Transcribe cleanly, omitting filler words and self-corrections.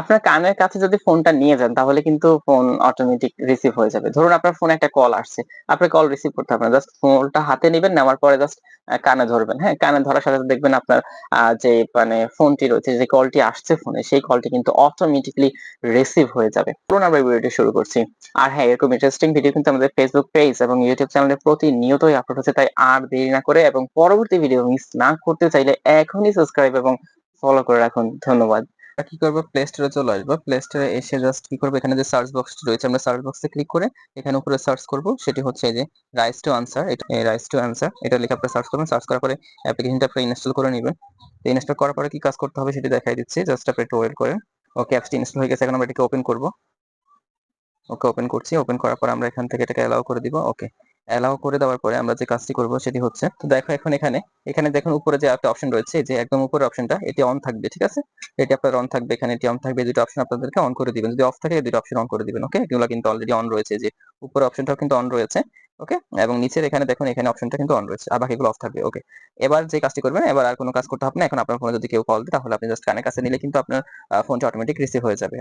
আপনার কানের কাছে যদি ফোনটা নিয়ে যান তাহলে কিন্তু ফোন অটোমেটিক রিসিভ হয়ে যাবে। ধরুন আপনার ফোনে একটা কল আসছে। আপনি কল রিসিভ করতে হবে না। জাস্ট ফোনটা হাতে নিবেন, নেওয়ার পরে জাস্ট কানে ধরবেন। হ্যাঁ? কানে ধরার সাথে, সাথে দেখবেন আপনার যে মানে ফোনটি রয়েছে, যে কলটি আসছে ফোনে, সেই কলটি কিন্তু অটোমেটিক্যালি রিসিভ হয়ে যাবে। চলুন আমরা ভিডিওটি শুরু করছি। আর হ্যাঁ, এরকম ইন্টারেস্টিং ভিডিও কিন্তু আমাদের Facebook পেজ এবং YouTube চ্যানেলে প্রতিনিয়তই আপলোড হচ্ছে। তাই আর দেরি না করে এবং পরবর্তী ভিডিও মিস না করতে চাইলে এখনই সাবস্ক্রাইব এবং ফলো করে রাখুন। ধন্যবাদ। কি করবো, প্লে স্টোরে চলে আসবো। প্লে স্টোরে এসে জাস্ট কি করবো, এখানে যে সার্চ বক্সটি রয়েছে আমরা সার্চ বক্সে ক্লিক করে এখানে উপরে সার্চ করব, সেটি হচ্ছে এই যে রাইস টু আনসার। এটা রাইস টু আনসার এটা লিখে আপনি সার্চ করবেন। সার্চ করার পরে অ্যাপ্লিকেশনটা আপনি ইনস্টল করে নেবেন। তো ইনস্টল করার পরে কি কাজ করতে হবে সেটি দেখাই দিচ্ছি, জাস্ট আপনি একটু ওয়েট করেন। ওকে, অ্যাপসটি ইনস্টল হয়ে গেছে। এখন আমরা এটাকে ওপেন করব। ওকে, ওপেন করছি। ওপেন করার পর আমরা এখান থেকে এটাকে অ্যালাউ করে দিব। ওকে, অ্যালাউ করে দেওয়ার পরে আমরা যে কাজটি করব সেটি হচ্ছে, তো দেখো এখন এখানে এখানে দেখুন উপরে যে একটা অপশন রয়েছে, যে একদম উপরের অপশনটা, এটি অন থাকবে। ঠিক আছে, এটি আপনার অন থাকবে, এখানে এটি অন থাকবে। দুটো অপশন আপনাদেরকে অন করে দিবেন। যদি অফ থাকে এই দুটো অপশন অন করে দিবেন। ওকে, এগুলো কিন্তু অলরেডি অন রয়েছে, যে উপরের অপশনটাও কিন্তু অন রয়েছে। ওকে, এবং নিচের এখানে দেখুন এখানে অপশনটা কিন্তু অন রয়েছে, আর বাকিগুলো অফ থাকবে। ওকে, এবার যে কাজটি করবেন, এবার আর কোনো কাজ করতে হবে না। এখন আপনার ফোনে যদি কেউ কল দেয় তাহলে আপনি জাস্ট কানের কাছে নিলে কিন্তু আপনার ফোনটা অটোমেটিক রিসিভ হয়ে যাবে।